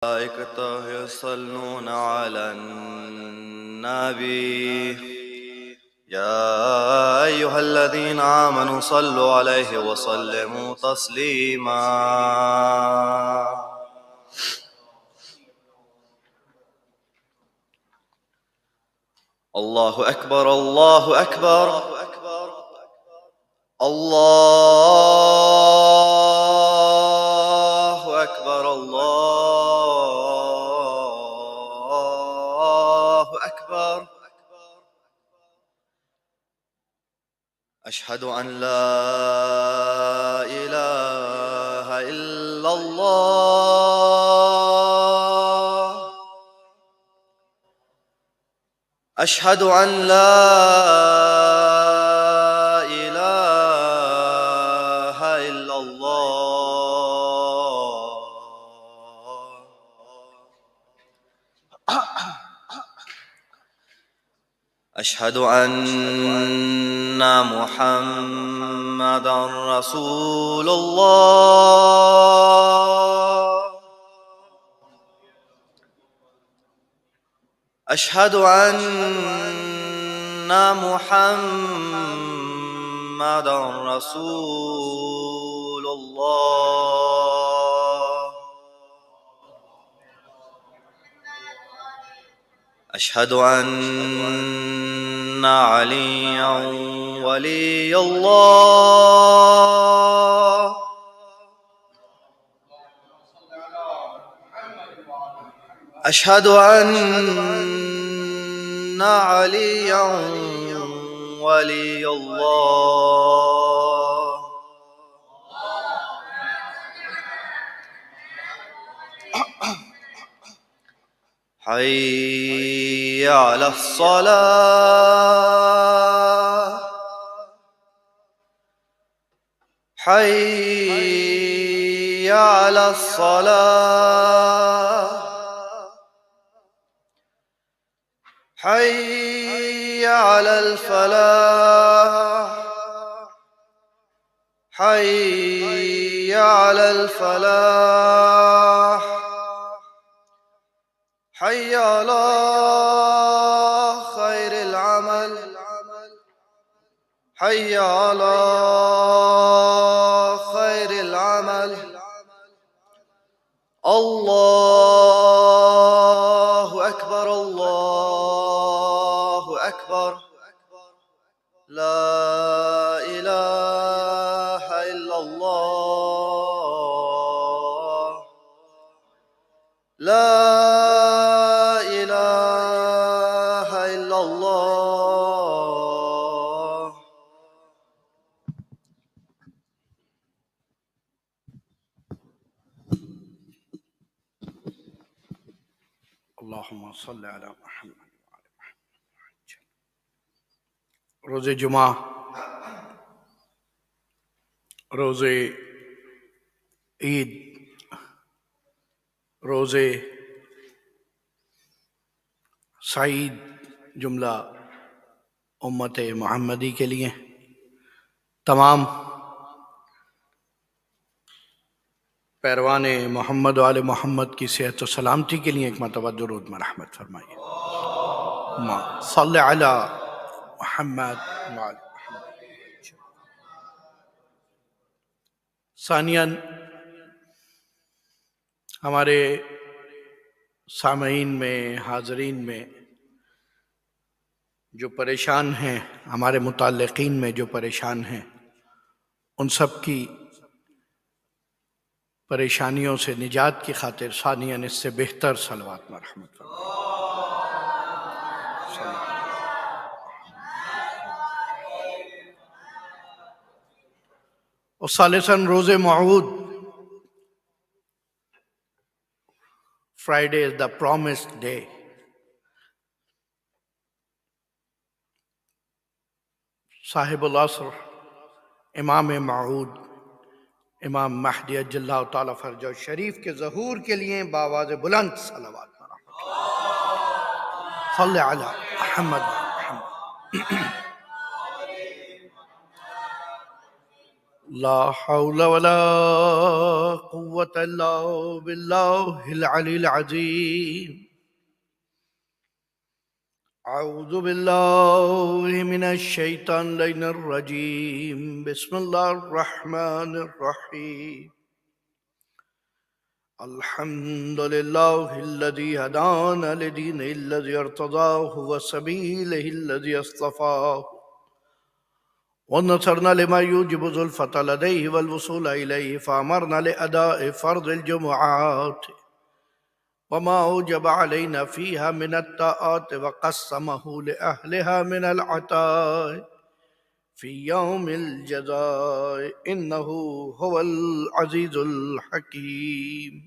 الملائكة يصلون على النبي يا أيها الذين آمنوا صلوا عليه وسلموا تسليما. الله أكبر الله أكبر الله أكبر الله أكبر. أشهد أن لا إله إلا الله. أشهد أن لا إله إلا الله. أشهد أن محمدًا رسول الله. أشهد أن محمدًا رسول الله. أشهد أن عليًّا ولي الله. أشهد أن عليًّا ولي الله. حي على الصلاة. حي على الصلاة. حي على الفلاح. حي على الفلاح. حي على خير العمل. حي على خير العمل. الله أكبر الله أكبر. لا إله إلا الله. لا إله إلا الله. اللهم صل على محمد وعلى محمد. रोज़े जुमा, रोज़े ईद, रोज़े सईद जुमला उम्मत मोहम्मदी के लिए, तमाम पैरवान मोहम्मद वाले मोहम्मद की सेहत और सलामती के लिए एक मरतबा दुरूद में रहमत फरमाइए। सल्ले अला मोहम्मद व अला मोहम्मद। सानियन, हमारे सामईन में, हाज़रीन में जो परेशान हैं, हमारे मुताल्लिक़ीन में जो परेशान हैं, उन सब की परेशानियों से निजात की खातिर सानियन इससे बेहतर सलवात में रहमत फरमाइए। और सालिसन रोज़े मऊद, Friday is the promised day. साहिबुल असर इमाम मऊद इमाम महदी अज्जल्लाहु ताला फरजह शरीफ के ज़हूर के लिए बावाज़ बुलंद सलावत सल्ले अला Muhammad. لا حول ولا قوة إلا بالله العلي العظيم. أعوذ بالله من الشيطان الرجيم. بسم الله الرحمن الرحيم. الحمد لله الذي هدانا لدينه الذي ارتضاه وسبيله الذي اصطفاه، ونصرنا لما يوجب زلفة لديه والوصول إليه، فأمرنا لأداء فرض الجمعات وما أوجب علينا فيها من الطاعات، وقسمه لأهلها من العطاء في يوم الجزاء، إنه هو العزيز الحكيم.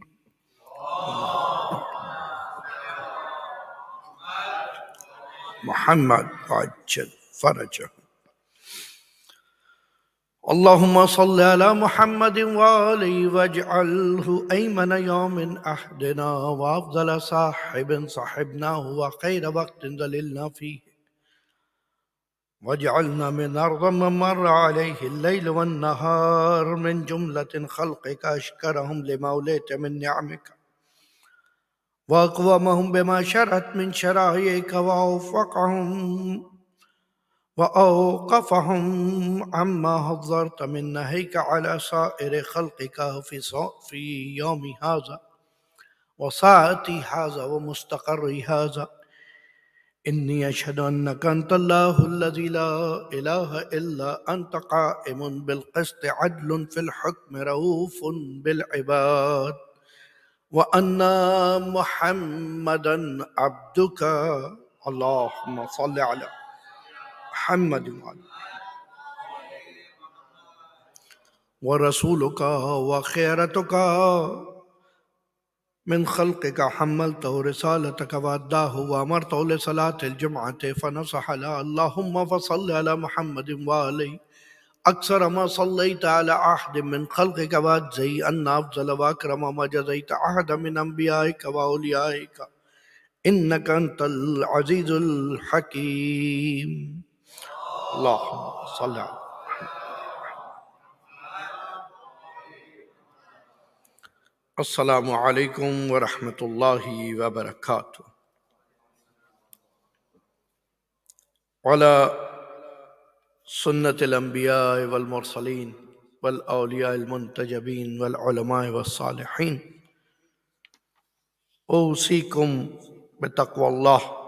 محمد عجل فرجه. اللهم صل على محمد وآله واجعله أيمن يوم أحدنا وأفضل صاحب صحبناه وخير وقت ذللنا فيه، واجعلنا من أرض من مر عليه الليل والنهار من جملة خلقك أشكرهم لما أوليت من نعمك، وأقومهم بما شرعت من شرائعك، وأوقفهم عما حذرت من نهيك على سائر خلقك في يوم هذا وساعتي هذا ومستقر هذا. إني أشهد أنك أنت الله الذي لا إله إلا أنت، قائم بالقسط عدل في الحكم رؤوف بالعباد، وأن محمدا عبدك. اللهم صل على محمد ورسولك وخيرتك من خلقك، حملته رسالتك وأداه وأمرته لصلاة الجمعة فنصح له. اللهم فصل على محمد وآله أكثر ما صليت على أحد من خلقك، وأجزي أن أفضل وأكرم ما جزيت أحد من أنبيائك وأوليائك، إنك أنت العزيز الحكيم. اللهم صل على. السلام عليكم ورحمة الله وبركاته. على سنة الأنبياء والمرسلين والأولياء المنتجبين والعلماء والصالحين، أوصيكم بتقوى الله،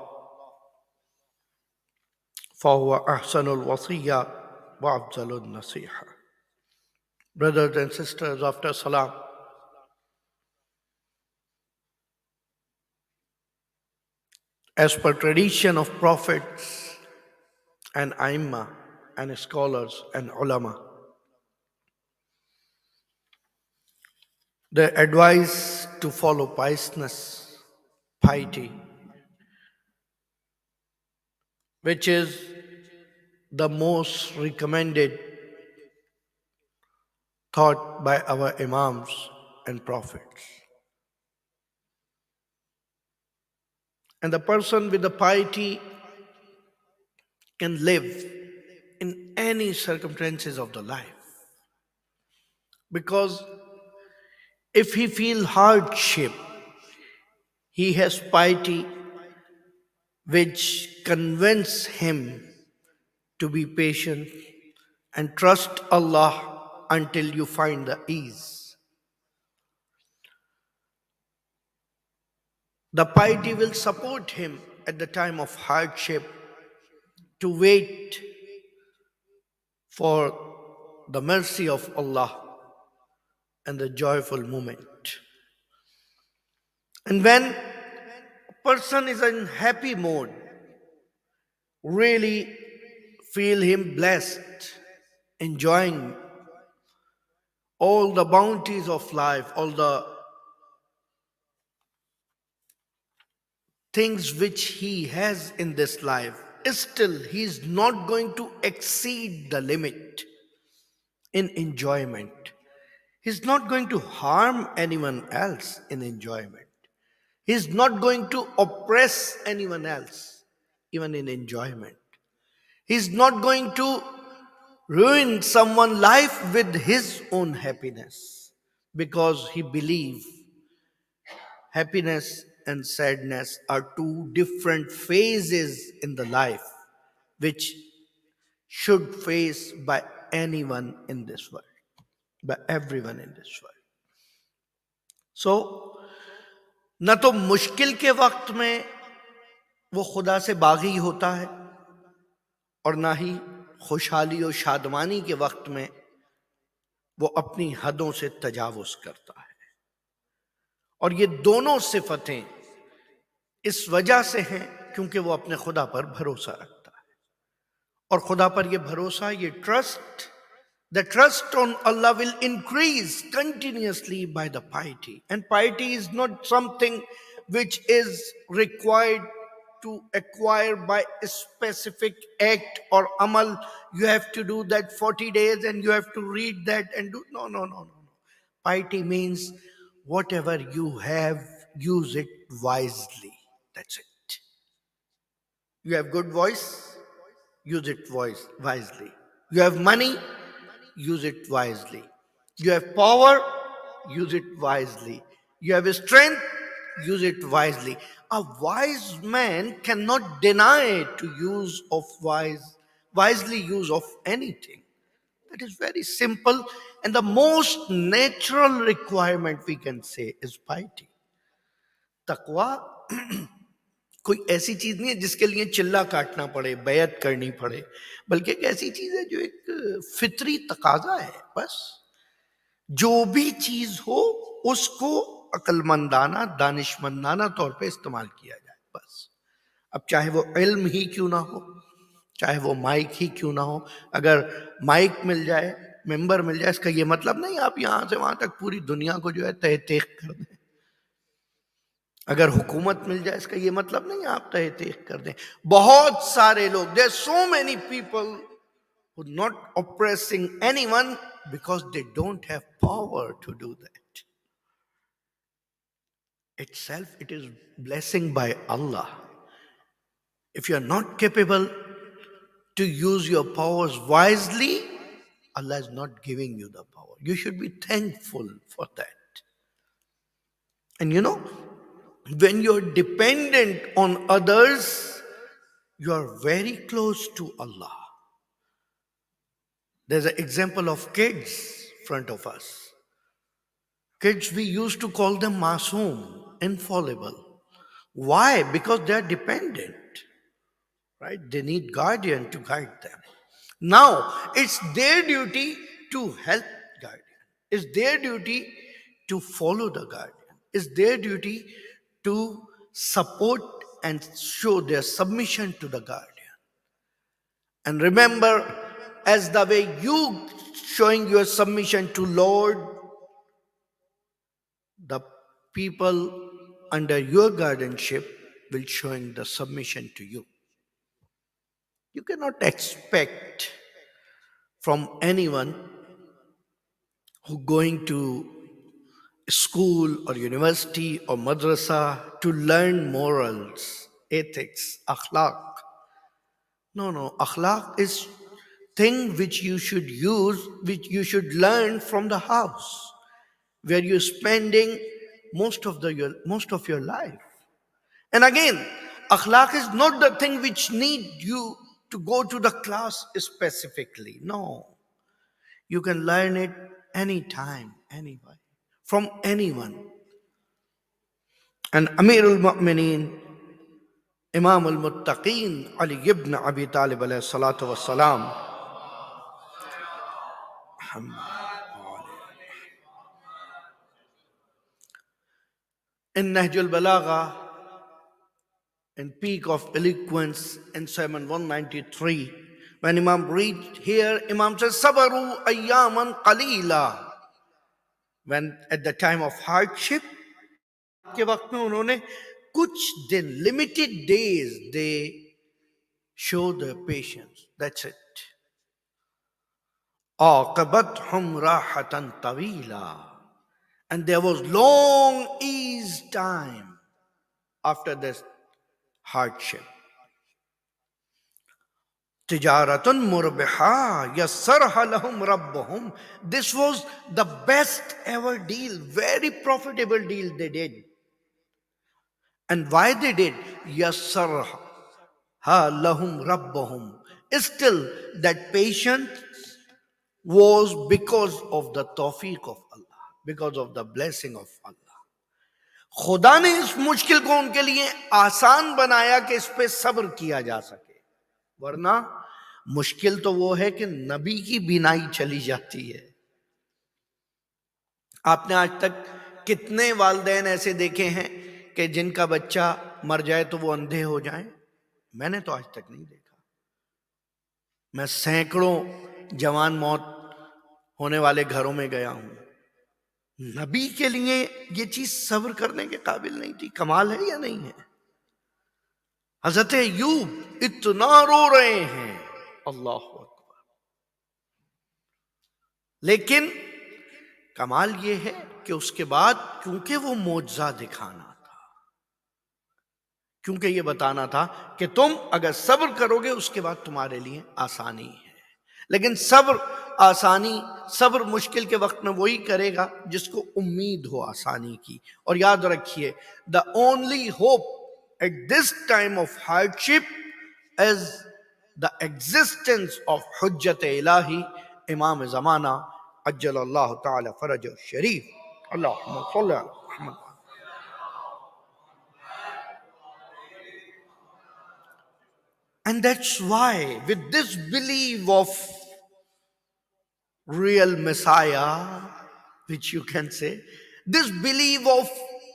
فهو أحسن الوصية وأفضل النصيحة. Brothers and sisters, after Salam, as per tradition of prophets and Aimma and scholars and ulama, they advise to follow piousness, piety, which is the most recommended taught by our Imams and Prophets. And the person with the piety can live in any circumstances of the life. Because if he feel hardship, he has piety which convince him to be patient and trust Allah until you find the ease. The piety will support him at the time of hardship to wait for the mercy of Allah and the joyful moment. And when a person is in happy mode, really feel him blessed, enjoying all the bounties of life, all the things which he has in this life, still he is not going to exceed the limit in enjoyment. He's not going to harm anyone else in enjoyment. He's not going to oppress anyone else, even in enjoyment. He's not going to ruin someone's life with his own happiness because he believes happiness and sadness are two different phases in the life which should face by anyone in this world, by everyone in this world. So न तो मुश्किल के वक्त में वो खुदा से बागी होता है और ना ही खुशहाली और शादमानी के वक्त में वो अपनी हदों से तजावुज करता है। और ये दोनों सिफतें इस वजह से हैं क्योंकि वो अपने खुदा पर भरोसा रखता है। और खुदा पर ये भरोसा, ये trust, the trust on Allah will increase continuously by the piety. And piety is not something which is required to acquire by a specific act or amal. You have to do that 40 days and you have to read that and do. No, no, no, no, no. Piety means whatever you have, use it wisely. That's it. You have good voice, use it wisely. You have money, use it wisely. You have power, use it wisely. You have strength, use it wisely. A wise man cannot deny to wisely use of anything. That is very simple, and the most natural requirement we can say is piety. Taqwa कोई ऐसी चीज नहीं है जिसके लिए चिल्ला काटना पड़े, बैत करनी पड़े, बल्कि एक ऐसी चीज है जो एक फितरी तकाजा है। बस जो भी चीज हो उसको अक्लमंदाना, दानिशमंदाना तौर पे इस्तेमाल किया जाए। बस अब चाहे वो इल्म ही क्यों ना हो, चाहे वो माइक ही क्यों ना हो। अगर माइक मिल जाए, मेंबर मिल जाए, इसका ये मतलब नहीं आप यहां से वहां तक पूरी दुनिया को जो है तह तेख कर दें। अगर हुकूमत मिल जाए, इसका ये मतलब नहीं आप तह तेख कर दें। बहुत सारे लोग, there so many people who not oppressing anyone because they don't have power to do that. Itself, it is blessing by Allah. If you are not capable to use your powers wisely, Allah is not giving you the power. You should be thankful for that. And you know, when you're dependent on others, you are very close to Allah. There's an example of kids in front of us. Kids, we used to call them masoom, infallible. Why? Because they are dependent, right? They need guardian to guide them. Now, it's their duty to help guardian. It's their duty to follow the guardian. It's their duty to support and show their submission to the guardian. And remember, as the way you showing your submission to Lord, the people under your guardianship will showing the submission to you. You cannot expect from anyone who going to school or university or madrasa to learn morals, ethics, akhlaq. No, no, akhlaq is thing which you should use, which you should learn from the house, where you're spending most of your life. And again, akhlaq is not the thing which need you to go to the class specifically. No, you can learn it anytime, anywhere, from anyone. And Amirul Mu'mineen, Imam al-Muttaqeen, Ali ibn Abi Talib alayhi salatu was salam, in Nahjul Balagha, in peak of eloquence in Sermon 193, when Imam reached here, Imam says, Sabaru ayyaman qalila. When at the time of hardship, के वक्त में उन्होंने कुछ दिन, limited days, they show their patience. That's it. عاقبتهم راحة طويلة. And there was long ease time after this hardship. Tijaratun murbiha yassarha lahum rabbuhum. This was the best ever deal, very profitable deal they did. And why they did? Yassarha lahum rabbuhum. Still, that patience was because of the tawfiq of Allah, because of the blessing of Allah. खुदा ने इस मुश्किल को उनके लिए आसान बनाया कि इस पे सब्र किया जा सके, वरना मुश्किल तो वो है कि नबी की बिनाई चली जाती है। आपने आज तक कितने वालिदैन ऐसे देखे हैं कि जिनका बच्चा मर जाए तो वो अंधे हो जाएं? मैंने तो आज तक नहीं देखा। मैं सैकड़ों जवान मौत होने वाले घरों में गया हूं। नबी के लिए ये चीज सब्र करने के काबिल नहीं थी। कमाल है या नहीं है? हजरत अय्यूब इतना रो रहे हैं, अल्लाह अकबर, लेकिन कमाल ये है कि उसके बाद क्योंकि वो मोजा दिखाना था, क्योंकि ये बताना था कि तुम अगर सब्र करोगे उसके बाद तुम्हारे लिए आसानी है। लेकिन सब्र आसानी, सब्र मुश्किल के वक्त में वही करेगा जिसको उम्मीद हो आसानी की। और याद रखिए, the only hope at this time of hardship is the existence of हुज्जत इलाही, इमाम जमाना अज्जल अल्लाह ताला फरज शरीफ। अल्लाहुम्मा सल्ली अला Muhammad. And that's why, with this belief of real Messiah, which you can say, this belief of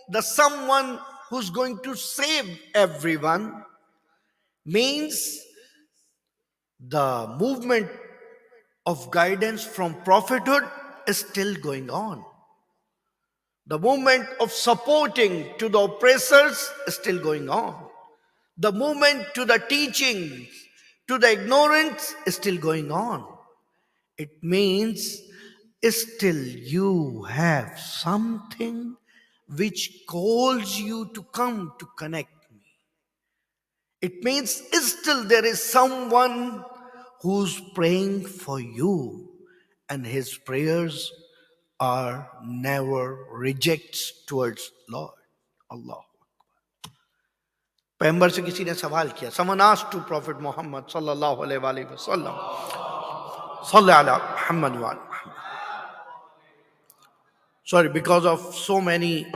the someone who's going to save everyone, means the movement of guidance from prophethood is still going on. The movement of supporting to the oppressors is still going on. The movement to the teachings, to the ignorance is still going on. It means still you have something which calls you to come to connect me. It means still there is someone who's praying for you, and his prayers are never rejects towards Lord. Allah. पैगंबर से किसी ने सवाल किया, someone asked to Prophet Muhammad sallallahu alaihi wasallam, salli ala Muhammad wa ala Muhammad. Sorry, because of so many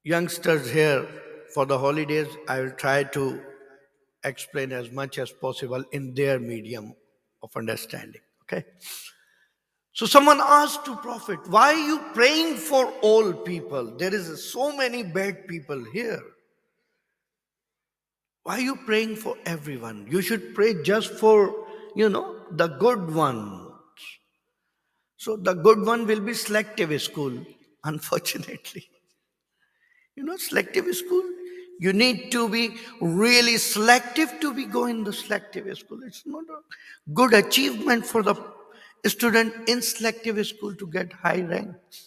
youngsters here for the holidays, I will try to explain as much as possible in their medium of understanding. Okay? So someone asked to Prophet, why are you praying for all people? There is so many bad people here. Why are you praying for everyone? You should pray just for, the good one. So the good one will be selective school, unfortunately. Selective school, you need to be really selective to be going to selective school. It's not a good achievement for the student in selective school to get high ranks.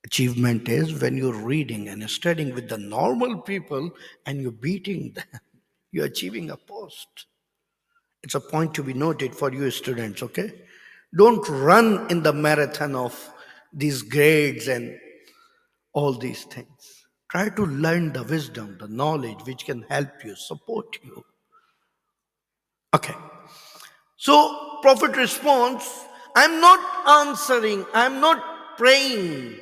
Achievement is when you're reading and studying with the normal people and you're beating them. You're achieving a post. It's a point to be noted for you students, okay? Don't run in the marathon of these grades and all these things. Try to learn the wisdom, the knowledge which can help you, support you. Okay. So Prophet responds, I'm not answering, I'm not praying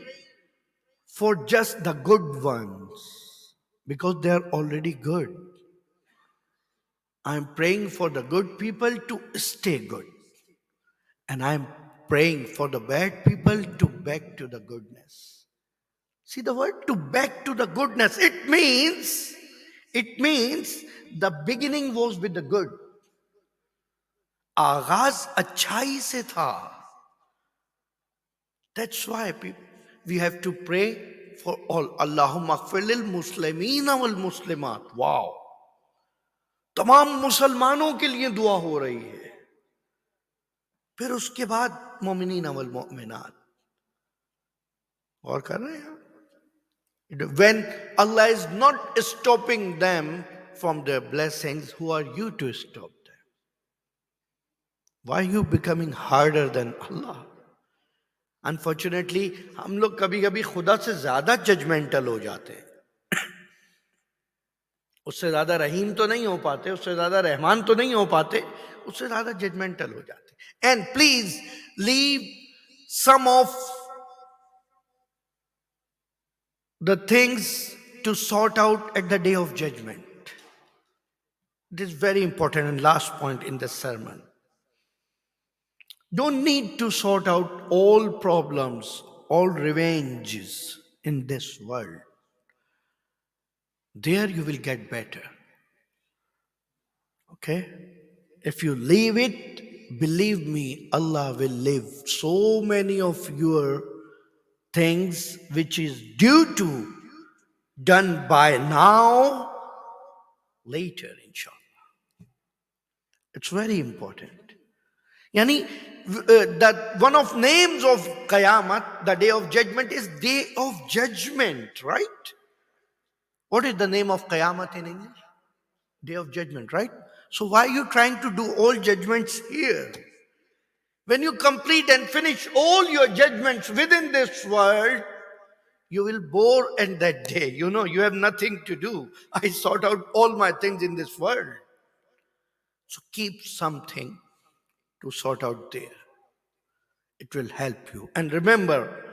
for just the good ones because they are already good. I'm praying for the good people to stay good. And I'm praying for the bad people to back to the goodness. See the word to back to the goodness. It means the beginning was with the good. आगाज अच्छाई से था. That's why we have to pray for all. Allahumma ighfir lil muslimina wal muslimat. Wow. तमाम मुसलमानों के लिए दुआ हो रही है. फिर उसके बाद मोमिनीन वल मोमिनात. और कर रहे हैं. When Allah is not stopping them from their blessings, who are you to stop them? Why are you becoming harder than Allah? Unfortunately हम लोग कभी कभी खुदा से ज्यादा जजमेंटल हो जाते हैं. उससे ज्यादा रहीम तो नहीं हो पाते, उससे ज्यादा रहमान तो नहीं हो पाते, उससे ज्यादा जजमेंटल हो जाते. And please leave some of the things to sort out at the day of judgement. It is very important and last point in this sermon. Don't need to sort out all problems, all revenges in this world. There you will get better. Okay? If you leave it, believe me, Allah will leave so many of your things which is due to done by now later, inshallah. It's very important. Yani, that one of names of Qayamat, the day of judgment, is day of judgment, right? What is the name of Qayamat in English? Day of judgment, right? So why are you trying to do all judgments here? When you complete and finish all your judgments within this world, you will bore in that day. You know, you have nothing to do. I sort out all my things in this world. So keep something to sort out there. It will help you. And remember,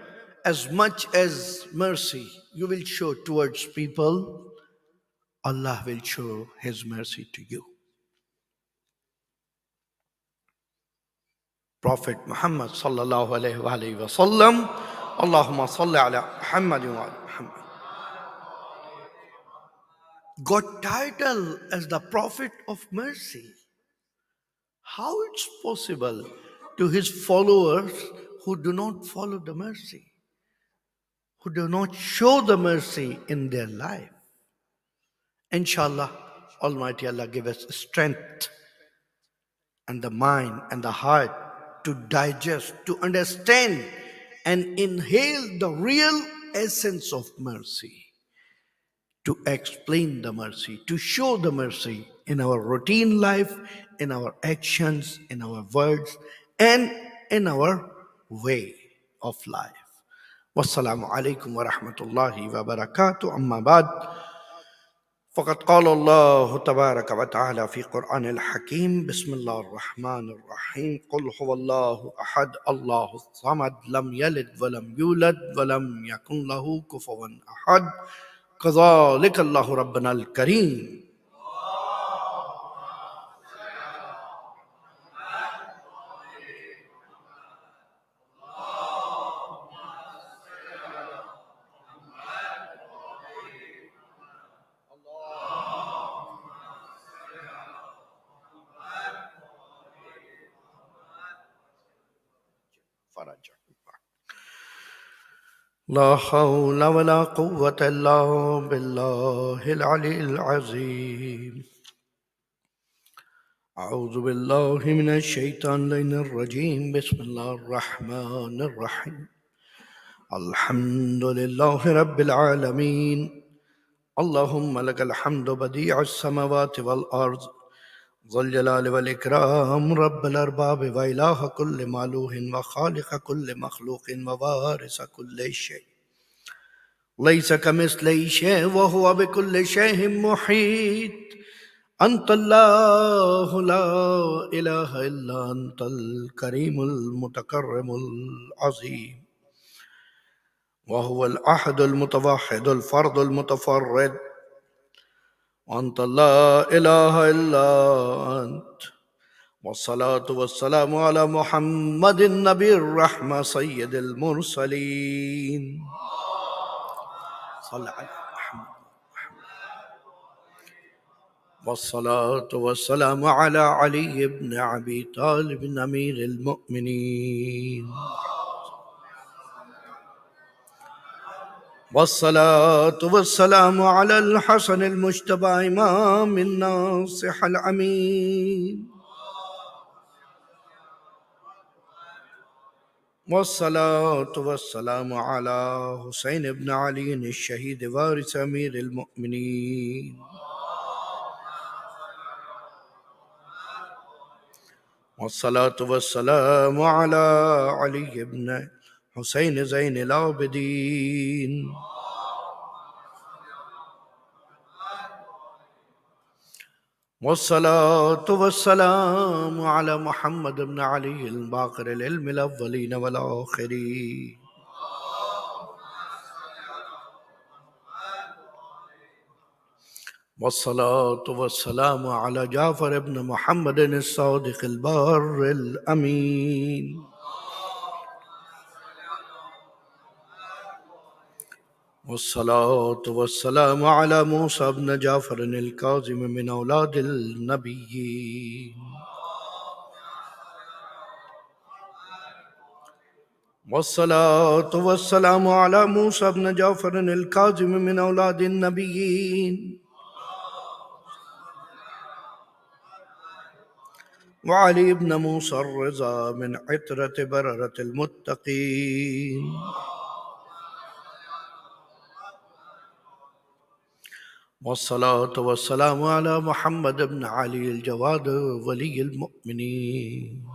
as much as mercy you will show towards people, Allah will show His mercy to you. Prophet Muhammad sallallahu alayhi wa sallam, Allahumma salli ala Muhammad wa ala Muhammad, got title as the Prophet of Mercy. How it's possible to his followers who do not follow the mercy, who do not show the mercy in their life? Inshallah, Almighty Allah give us strength and the mind and the heart to digest, to understand and inhale the real essence of mercy, to explain the mercy, to show the mercy in our routine life, in our actions, in our words, and in our way of life. Wassalamu alaikum wa rahmatullahi wa barakatuh. Amma ba'd. فقد قال الله تبارك وتعالى في قرآن الحكيم: بسم الله الرحمن الرحيم، قل هو الله أحد الله الصمد لم يلد ولم يولد ولم يكن له كفوا أحد كذلك الله ربنا الكريم. لا حول ولا قوة إلا بالله العلي العظيم. أعوذ بالله من الشيطان الرجيم. بسم الله الرحمن الرحيم. الحمد لله رب العالمين. اللهم لك الحمد بديع السماوات والأرض ذو الجلال والإكرام، رب الأرباب وإله كل مألوه وخالق كل مخلوق ووارث كل شيء، ليس كمثله شيء وهو بكل شيء محيط. أنت الله لا إله إلا أنت الكريم المتكرم العظيم، وهو الأحد المتوحد الفرد المتفرد، وأنت لا إله إلا أنت. والصلاة والسلام على محمد النبي الرحمة سيد المرسلين. صلى على محمد. والصلاة والسلام على علي بن أبي طالب أمير المؤمنين. والصلاة والسلام على الحسن المجتبى إمام الناصح الأمين. والصلاة والسلام على حسين بن علي الشهيد وارث أمير المؤمنين. والصلاة والسلام على علي بن حسين زين العابدين والصلاة والسلام على محمد بن علي الباقر العلم الأولين والآخرين والصلاة والسلام على جعفر بن محمد الصادق البار الأمين والصلاة والسلام على موسى بن جعفر الكاظم من أولاد النبيين والصلاة والسلام على موسى بن جعفر الكاظم من أولاد النبيين وعلي بن موسى الرضا من عترة بررة المتقين والصلاة والسلام على محمد بن علي الجواد ولي المؤمنين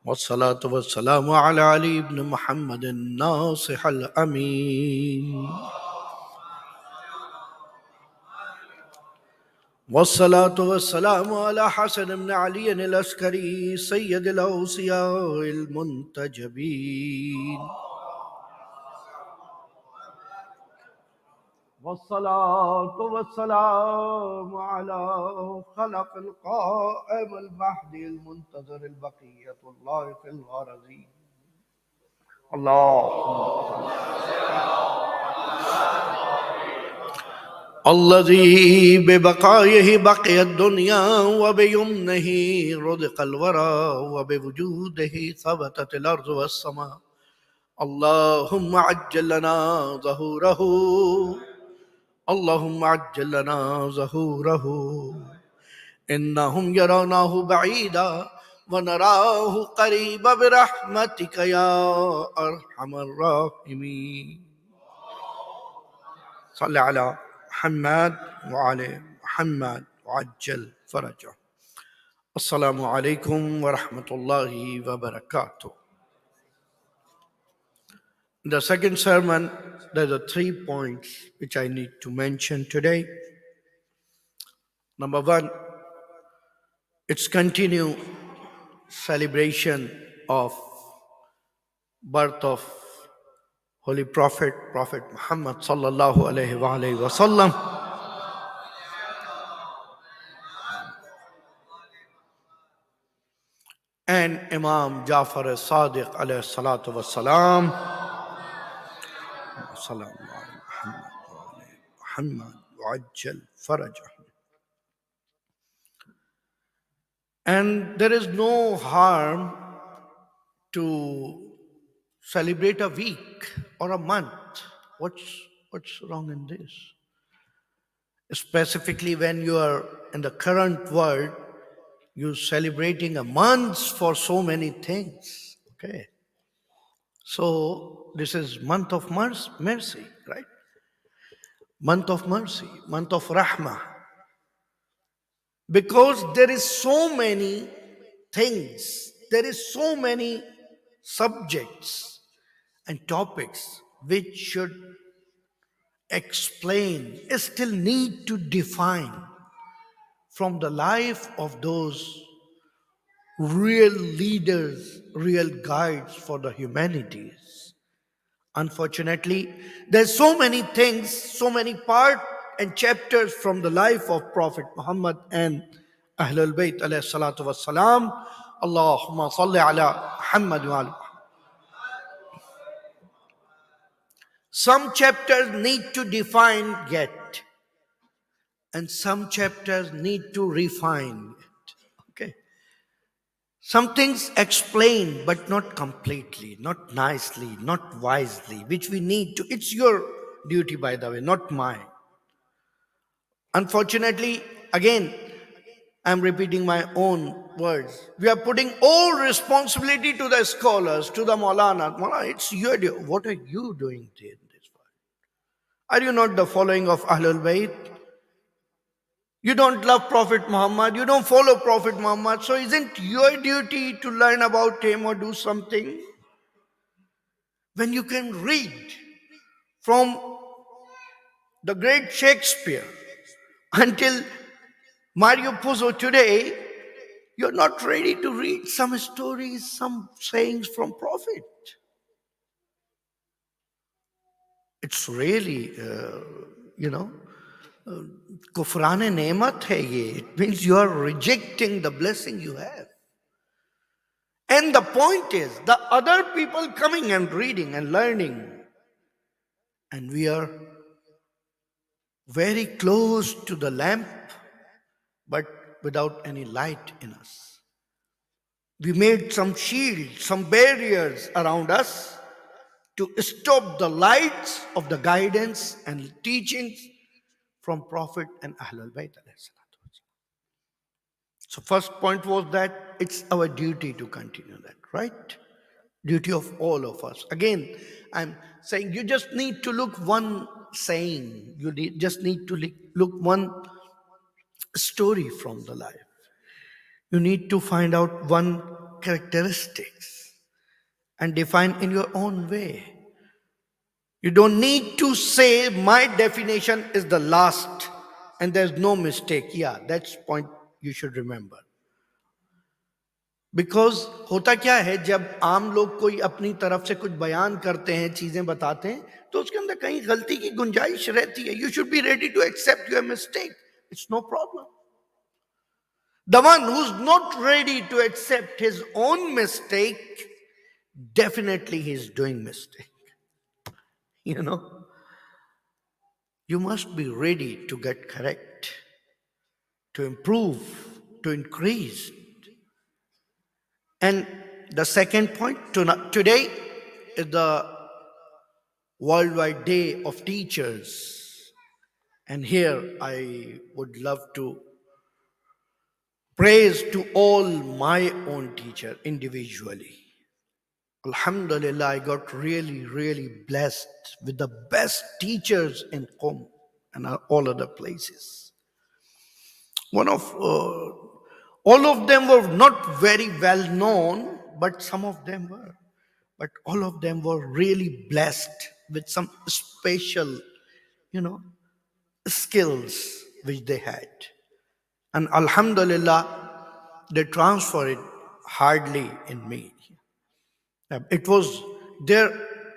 والصلاة والسلام على علي بن محمد الناصح الأمين والصلاة والسلام على حسن بن علي العسكري سيد الأوصياء المنتجبين والصلاة والسلام على خلق القائم المهدي المنتظر البقية الله في الغرزين اللهم الذي ببقائه بقي الدنيا وبيمنه رزق الورى وبوجوده ثبتت الأرض والسماء اللهم عجل لنا ظهوره اللهم عجل لنا ظهوره إنهم يروناه بعيدا ونراه قريبا برحمتك يا أرحم الراحمين صل على محمد وعلى محمد وعجل فرجه. Assalamu alaikum wa rahmatullahi wa barakatuh. In the second sermon, there are 3 points which I need to mention today. Number one, it's continue celebration of birth of Holy Prophet, Prophet Muhammad sallallahu alaihi wasallam. And Imam Jafar al-Sadiq alayhi salatu wassalam. Salam ala Muhammad wa ajjal farajah. And there is no harm to celebrate a week or a month. What's wrong in this? Specifically when you are in the current world, you're celebrating a month for so many things. Okay. So this is month of mercy, right? Month of mercy, month of rahmah. Because there is so many things, there is so many subjects and topics which should explain, still need to define from the life of those real leaders, real guides for the humanities. Unfortunately, there's so many things, so many parts and chapters from the life of Prophet Muhammad and Ahlul Bayt alayhi salatu wassalam. Allahumma salli ala Muhammad wa ala. Some chapters need to define yet, and some chapters need to refine it. Okay. Some things explain, but not completely, not nicely, not wisely, which we need to. It's your duty, by the way, not mine. Unfortunately, again, I'm repeating my own words. We are putting all responsibility to the scholars, to the Maulana. Maulana, it's your duty. What are you doing in this world? Are you not the following of Ahlul Bayt? You don't love Prophet Muhammad, you don't follow Prophet Muhammad, so isn't your duty to learn about him or do something? When you can read from the great Shakespeare until Mario Puzo today, you're not ready to read some stories, some sayings from Prophet. It's really, you know, kufran nemat hai ye. It means you are rejecting the blessing you have. And the point is, the other people coming and reading and learning, and we are very close to the lamp, but without any light in us. We made some shields, some barriers around us to stop the lights of the guidance and teachings from Prophet and Ahlul Bayt. So first point was that it's our duty to continue that, right? Duty of all of us. Again, I'm saying you just need to look one saying. Just need to look one story from the life. You need to find out one characteristics and define in your own way. You don't need to say my definition is the last and there's no mistake. Yeah, that's point you should remember. Because होता क्या है जब आम लोग कोई अपनी तरफ से कुछ बयान करते हैं चीजें बताते हैं तो उसके अंदर कहीं गलती की गुंजाइश रहती है you should be ready to accept your mistake it's no problem the one who is not ready to accept his own mistake definitely he is doing mistake. You know, you must be ready to get correct, to improve, to increase. And the second point, today is the Worldwide Day of Teachers. And here I would love to praise to all my own teacher individually. Alhamdulillah, I got really, really blessed with the best teachers in Qom and all other places. All of them were not very well known, but some of them were. But all of them were really blessed with some special, you know, skills which they had. And Alhamdulillah, they transferred it hardly in me. It was their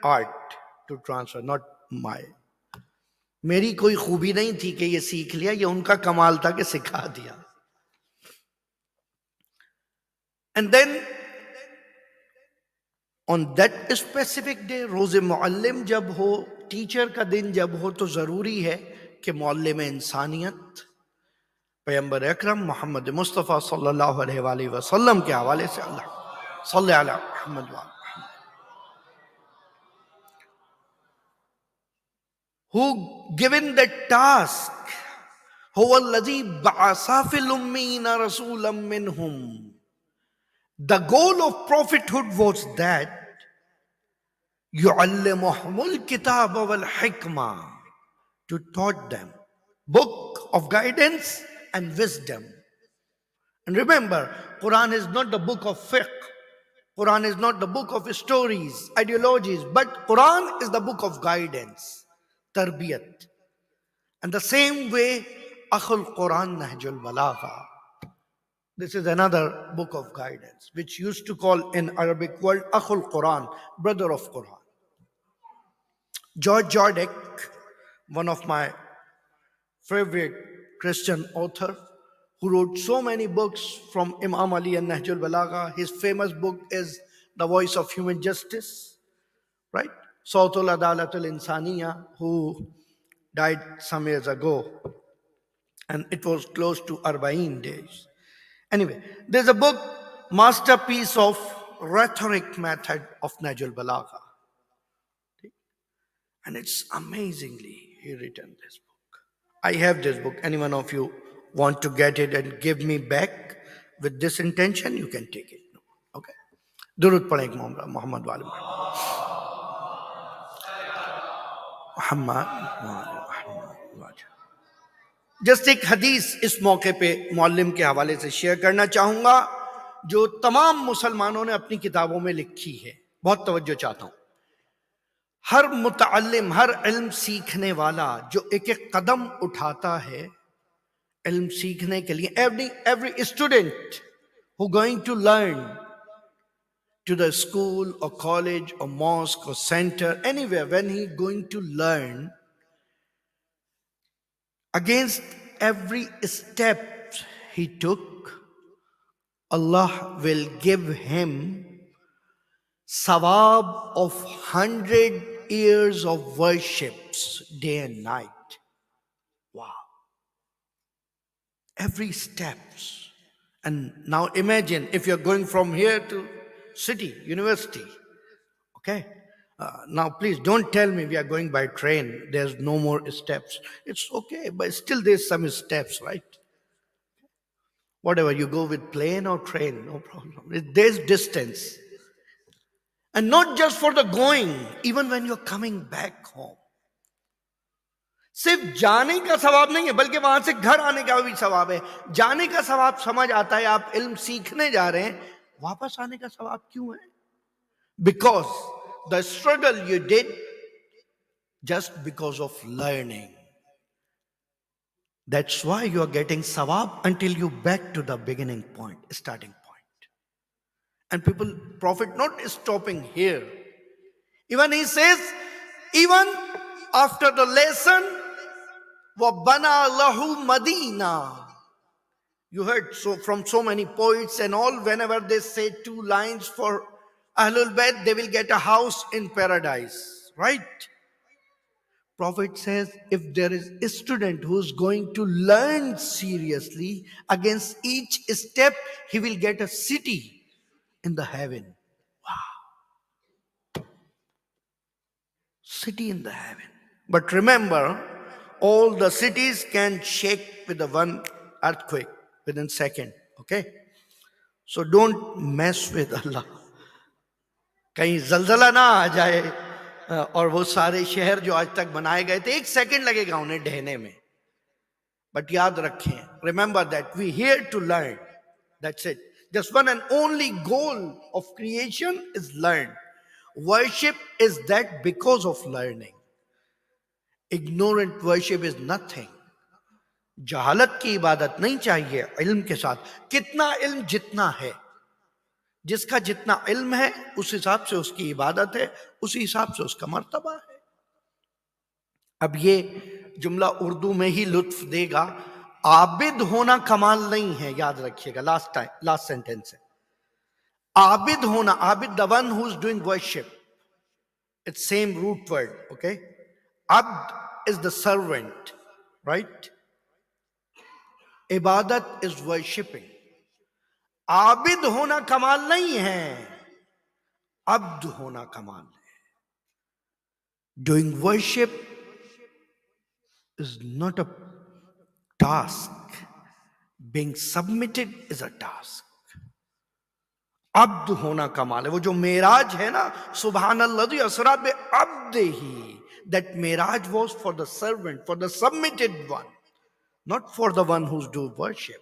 art to transfer, not my. मेरी कोई खूबी नहीं थी कि ये सीख लिया ये उनका कमाल था कि सिखा दिया and then on that specific day रोज़े मुअल्लिम जब हो टीचर का दिन जब हो तो ज़रूरी है कि मुअल्लिम इंसानियत पैगंबर अकरम मोहम्मद मुस्तफ़ा सल्लल्लाहु अलैहि वसल्लम के हवाले से अल्लाह सल्ले अला मुहम्मद व who given the task هو الذي بعث في الأمين رسولا منهم. The goal of prophethood was that يعلمهم الكتاب والحكمة, to taught them book of guidance and wisdom. And remember, Quran is not the book of fiqh. Quran is not the book of stories, ideologies, but Quran is the book of guidance, tarbiyat. And the same way, Akhul Quran Nahjul Balagha. This is another book of guidance, which used to call in Arabic world Akhul Quran, brother of Quran. George Jardek, one of my favorite Christian author, who wrote so many books from Imam Ali and Nahjul Balagha. His famous book is The Voice of Human Justice, right? Sautul Adalatul Insaniya, who died some years ago. And it was close to Arba'in days. Anyway, there's a book, Masterpiece of Rhetoric Method of Nahjul Balagha. And it's amazingly he written this book. I have this book. Any one of you want to get it and give me back with this intention, you can take it. Okay? Durud padheng Muhammad wali Muhammad wali Muhammad. Just एक हदीस इस मौके पे मौल्लिम के हवाले से share करना चाहूंगा, जो तमाम मुसलमानों ने अपनी किताबों में लिखी है। बहुत तवज्जो चाहता हूं। हर मुतअल्लिम, हर इल्म सीखने वाला जो एक एक कदम उठाता है इल्म सीखने के लिए, every student who going to learn to the school or college or mosque or center, anywhere, when he going to learn, against every step he took, Allah will give him sawab of 100 years of worships day and night. Wow. Every steps. And now imagine if you're going from here to city, university, okay? Now please don't tell me we are going by train. There's no more steps. It's okay, but still there's some steps, right? Whatever, you go with plane or train, no problem. There's distance. And not just for the going, even when you're coming back home. सिर्फ जाने का सवाब नहीं है, बल्कि वहां से घर आने का भी सवाब है। जाने का सवाब समझ आता है, आप इल्म सीखने जा रहे हैं, वापस आने का सवाब क्यों है? Because the struggle you did just because of learning. That's why you are getting sawab until you back to the beginning point, starting point. And people, Prophet not stopping here. Even he says, even after the lesson, وَبَنَى لَهُ مَدِينَةً. You heard from so many poets and all, whenever they say two lines for Ahlul Bayt, they will get a house in paradise, right? Prophet says, if there is a student who is going to learn seriously, against each step, he will get a city in the heaven. City in the heaven. But remember, all the cities can shake with the one earthquake within second. Okay? So don't mess with Allah. कहीं जलजला ना आ जाए और वो सारे शहर जो आज तक बनाए गए थे, 1 सेकंड लगेगा उन्हें ढहने में. But याद रखें, remember that we here to learn. That's it. Just one and only goal of creation is learn. Worship is that because of learning. Ignorant worship is nothing. जहालत की इबादत नहीं चाहिए इल्म के साथ. कितना इल्म जितना है, जिसका जितना इल्म है उस हिसाब से उसकी इबादत है, उसी हिसाब से उसका मर्तबा है. अब ये जुमला उर्दू में ही लुत्फ देगा. आबिद होना कमाल नहीं है, याद रखिएगा. लास्ट सेंटेंस है आबिद होना. आबिद, the one who is doing worship. It's same root word. Okay, abd is the servant, right? इबादत is worshipping. आबिद होना कमाल नहीं है, अब्द होना कमाल है. Doing worship is not a task. Being submitted is a task. अब्द होना कमाल है. वो जो मेराज है ना, सुबहानल्लाज़ी असरा बे अब्दिही, that miraj was for the servant, for the submitted one, not for the one who's do worship.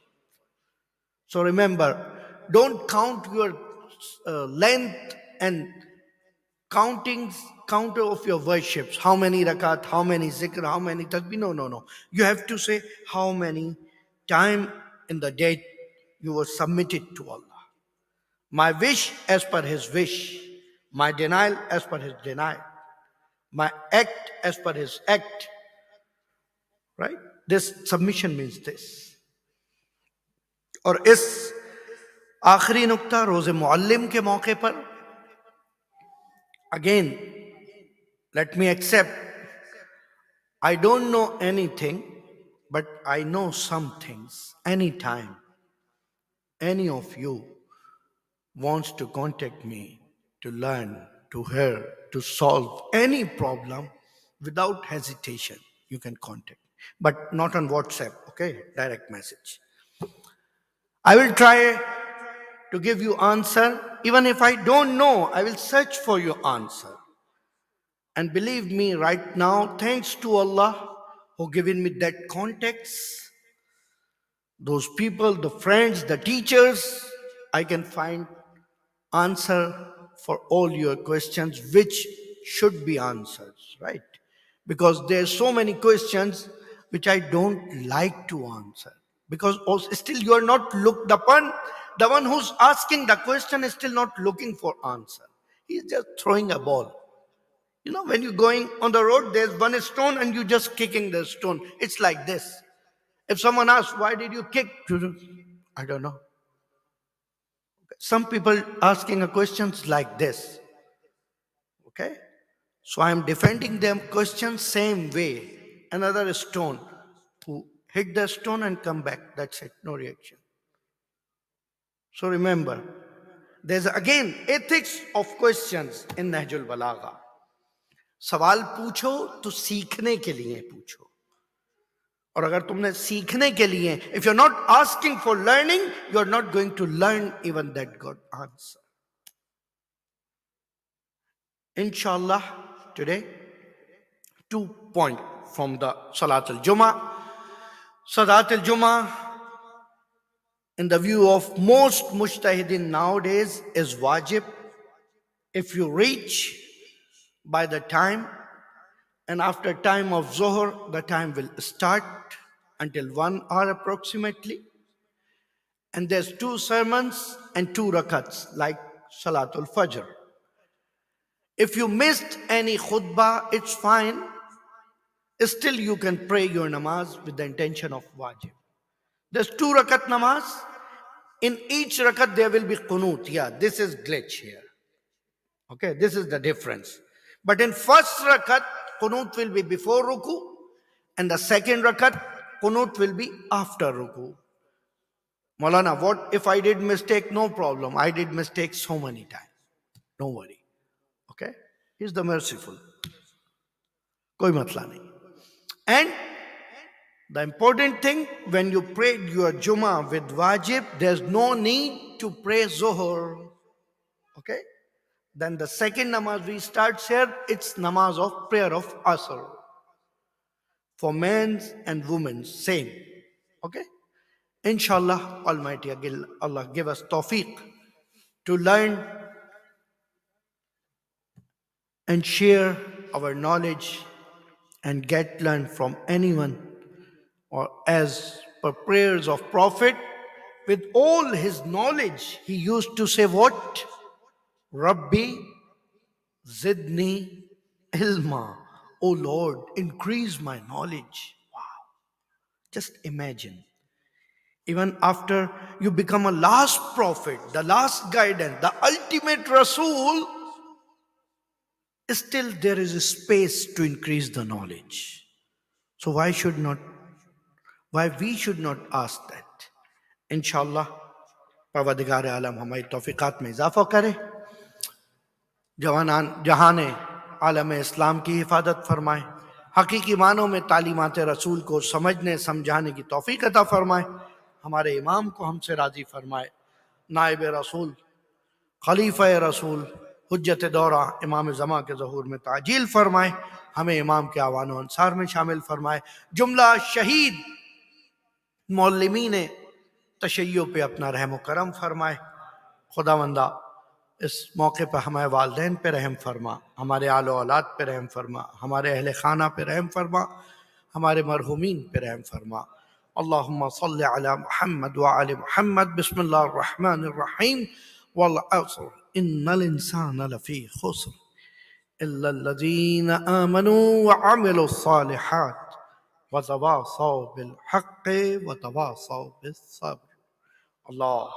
So remember, don't count your length and counter of your worships. How many rakat, how many zikr, how many tasbih. No. You have to say how many time in the day you were submitted to Allah. My wish as per his wish, my denial as per his denial, my act as per his act. Right? This submission means this. और इस आखिरी नुक्ता रोज़े Muallem के मौके पर, again, let me accept, I don't know anything, but I know some things. Anytime any of you wants to contact me to learn, to hear, to solve any problem, without hesitation, you can contact me. But not on WhatsApp, okay? Direct message. I will try to give you answer. Even if I don't know, I will search for your answer. And believe me, right now, thanks to Allah who given me that context, those people, the friends, the teachers, I can find answer for all your questions which should be answered, right? Because there's so many questions which I don't like to answer, because also still you are not looked upon. The one who's asking the question is still not looking for answer. He's just throwing a ball. You know, when you're going on the road, there's one stone and you just kicking the stone. It's like this. If someone asks, why did you kick? I don't know. Some people asking a questions like this. Okay. So I am defending them question same way. Another stone who hit the stone and come back. That's it. No reaction. So remember, there's again ethics of questions in Nahjul Balagha. सवाल पूछो तो सीखने के लिए पूछो, और अगर तुमने सीखने के लिए, if you're not asking for learning, you're not going to learn even that good answer. Inshallah, today 2 points from the Salat al-Jumma. Salat al-Jumma, in the view of most mujtahidin nowadays, is wajib. If you reach by the time, and after time of Zohar, the time will start until 1 hour approximately. And there's 2 sermons and 2 rakats, like Salatul Fajr. If you missed any khutbah, it's fine. Still you can pray your namaz with the intention of wajib. There's 2 rakat namaz. In each rakat there will be qunut. Yeah, this is glitch here. Okay, this is the difference. But in first rakat, qunut will be before ruku, and the second rakat, qunut will be after ruku. Maulana, what if I did mistake? No problem. I did mistake so many times. Don't worry. Okay? He's the merciful. Koi matla nahi. And the important thing, when you pray your Jumma with wajib, there's no need to pray Zohar. Okay? Then the second namaz we start here, it's namaz of prayer of Asr. For men and women, same. Okay? Inshallah, Almighty Allah give us tawfiq to learn and share our knowledge and get learned from anyone, or as per prayers of Prophet, with all his knowledge, he used to say what? Rabbi Zidni ilma. Oh Lord, increase my knowledge. Wow. Just imagine. Even after you become a last prophet, the last guidance, the ultimate Rasul, still there is a space to increase the knowledge. So why we should not ask that? Inshallah, परवदिगार आलम हमारी तौफीकात में इजाफा करे, जहान आलम इस्लाम की हिफाजत फरमाए, हकीकी मानों में तालीमात रसूल को समझने समझाने की तौफीक अता फरमाए, हमारे इमाम को हमसे राज़ी फरमाए, नाइब रसूल, खलीफा रसूल, हुज्जत दौरा इमाम ज़मा के ज़हूर में ताजील फरमाए, हमें इमाम के आवान अंसार में शामिल फरमाए, जुमला शहीद मौलमीन तशय्यो पे अपना रहम करम फरमाए। खुदावंदा इस मौके पर हमारे वालदैन पे रहम फरमा, हमारे आलो औलाद पे रहम फरमा, हमारे अहले खाना पे रहम फरमा, हमारे मरहुमीन पे रहम फरमा। अल्लाहुम्मा सल्लि अला मुहम्मद व आलि मुहम्मद। बिस्मिल्लाहिर रहमानिर रहीम। वल अस्र इन्नल इंसाना लफी खुस्र इल्ला लज़ीना आमनू व अमिलुस सालिहात व तवासौ बिल हक़्क़ि व तवासौ बिस सब्र। Allah